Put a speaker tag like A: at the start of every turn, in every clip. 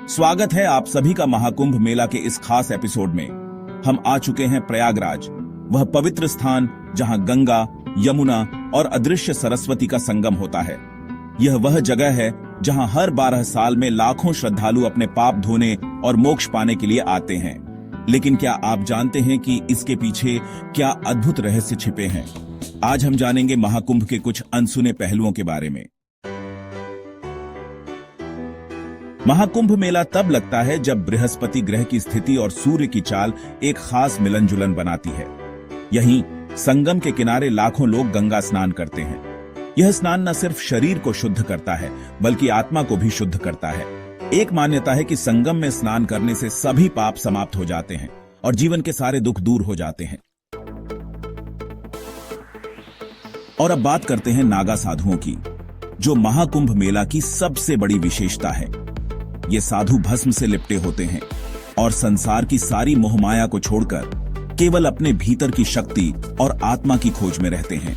A: स्वागत है आप सभी का महाकुंभ मेला के इस खास एपिसोड में। हम आ चुके हैं प्रयागराज, वह पवित्र स्थान जहां गंगा, यमुना और अदृश्य सरस्वती का संगम होता है। यह वह जगह है जहां हर 12 साल में लाखों श्रद्धालु अपने पाप धोने और मोक्ष पाने के लिए आते हैं। लेकिन क्या आप जानते हैं कि इसके पीछे क्या अद्भुत रहस्य छिपे हैं? आज हम जानेंगे महाकुंभ के कुछ अनसुने पहलुओं के बारे में। महाकुंभ मेला तब लगता है जब बृहस्पति ग्रह की स्थिति और सूर्य की चाल एक खास मिलन जुलन बनाती है। यहीं संगम के किनारे लाखों लोग गंगा स्नान करते हैं। यह स्नान न सिर्फ शरीर को शुद्ध करता है बल्कि आत्मा को भी शुद्ध करता है। एक मान्यता है कि संगम में स्नान करने से सभी पाप समाप्त हो जाते हैं और जीवन के सारे दुख दूर हो जाते हैं। और अब बात करते हैं नागा साधुओं की, जो महाकुंभ मेला की सबसे बड़ी विशेषता है। ये साधु भस्म से लिपटे होते हैं और संसार की सारी मोहमाया को छोड़कर केवल अपने भीतर की शक्ति और आत्मा की खोज में रहते हैं।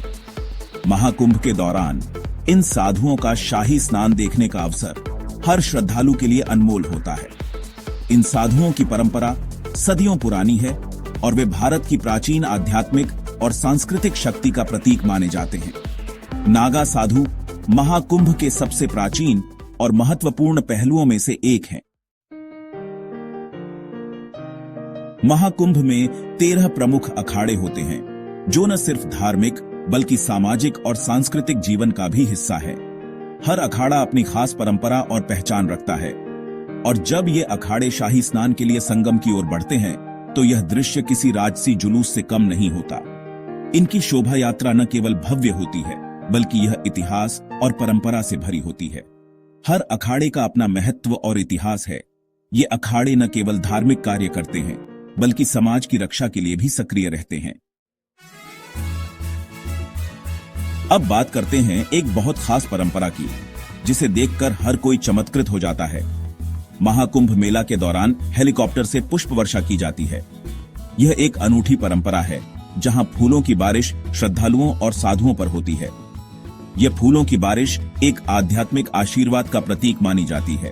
A: महाकुंभ के दौरान इन साधुओं का शाही स्नान देखने का अवसर हर श्रद्धालु के लिए अनमोल होता है। इन साधुओं की परंपरा सदियों पुरानी है और वे भारत की प्राचीन आध्यात्मिक और सांस्कृतिक शक्ति का प्रतीक माने जाते हैं। नागा साधु महाकुंभ के सबसे प्राचीन और महत्वपूर्ण पहलुओं में से एक हैं। महाकुंभ में 13 प्रमुख अखाड़े होते हैं, जो न सिर्फ धार्मिक बल्कि सामाजिक और सांस्कृतिक जीवन का भी हिस्सा है। हर अखाड़ा अपनी खास परंपरा और पहचान रखता है, और जब ये अखाड़े शाही स्नान के लिए संगम की ओर बढ़ते हैं तो यह दृश्य किसी राजसी जुलूस से कम नहीं होता। इनकी शोभा यात्रा न केवल भव्य होती है बल्कि यह इतिहास और परंपरा से भरी होती है। हर अखाड़े का अपना महत्व और इतिहास है। ये अखाड़े न केवल धार्मिक कार्य करते हैं बल्कि समाज की रक्षा के लिए भी सक्रिय रहते हैं। अब बात करते हैं एक बहुत खास परंपरा की, जिसे देखकर हर कोई चमत्कृत हो जाता है। महाकुंभ मेला के दौरान हेलीकॉप्टर से पुष्प वर्षा की जाती है। यह एक अनूठी परंपरा है जहां फूलों की बारिश श्रद्धालुओं और साधुओं पर होती है। यह फूलों की बारिश एक आध्यात्मिक आशीर्वाद का प्रतीक मानी जाती है।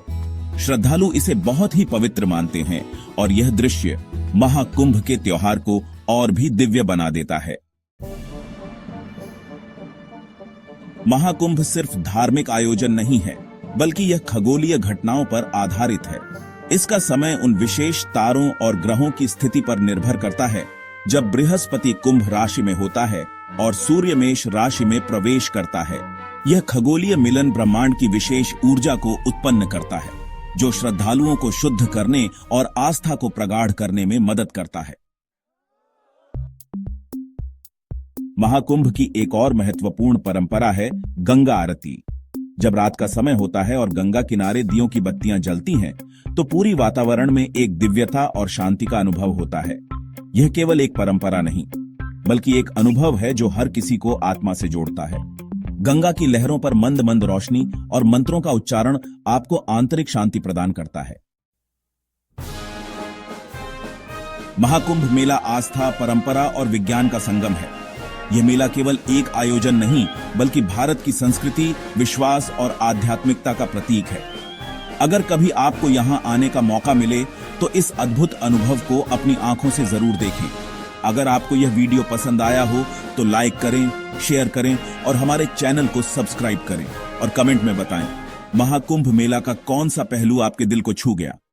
A: श्रद्धालु इसे बहुत ही पवित्र मानते हैं और यह दृश्य महाकुंभ के त्योहार को और भी दिव्य बना देता है। महाकुंभ सिर्फ धार्मिक आयोजन नहीं है बल्कि यह खगोलीय घटनाओं पर आधारित है। इसका समय उन विशेष तारों और ग्रहों की स्थिति पर निर्भर करता है जब बृहस्पति कुंभ राशि में होता है और सूर्य मेष राशि में प्रवेश करता है। यह खगोलीय मिलन ब्रह्मांड की विशेष ऊर्जा को उत्पन्न करता है, जो श्रद्धालुओं को शुद्ध करने और आस्था को प्रगाढ़ करने में मदद करता है। महाकुंभ की एक और महत्वपूर्ण परंपरा है गंगा आरती। जब रात का समय होता है और गंगा किनारे दियों की बत्तियां जलती हैं, तो पूरी वातावरण में एक दिव्यता और शांति का अनुभव होता है। यह केवल एक परंपरा नहीं बल्कि एक अनुभव है जो हर किसी को आत्मा से जोड़ता है। गंगा की लहरों पर मंद मंद रोशनी और मंत्रों का उच्चारण आपको आंतरिक शांति प्रदान करता है। महाकुंभ मेला आस्था, परंपरा और विज्ञान का संगम है। यह मेला केवल एक आयोजन नहीं बल्कि भारत की संस्कृति, विश्वास और आध्यात्मिकता का प्रतीक है। अगर कभी आपको यहां आने का मौका मिले तो इस अद्भुत अनुभव को अपनी आंखों से जरूर देखें। अगर आपको यह वीडियो पसंद आया हो तो लाइक करें, शेयर करें और हमारे चैनल को सब्सक्राइब करें और कमेंट में बताएं महाकुंभ मेला का कौन सा पहलू आपके दिल को छू गया।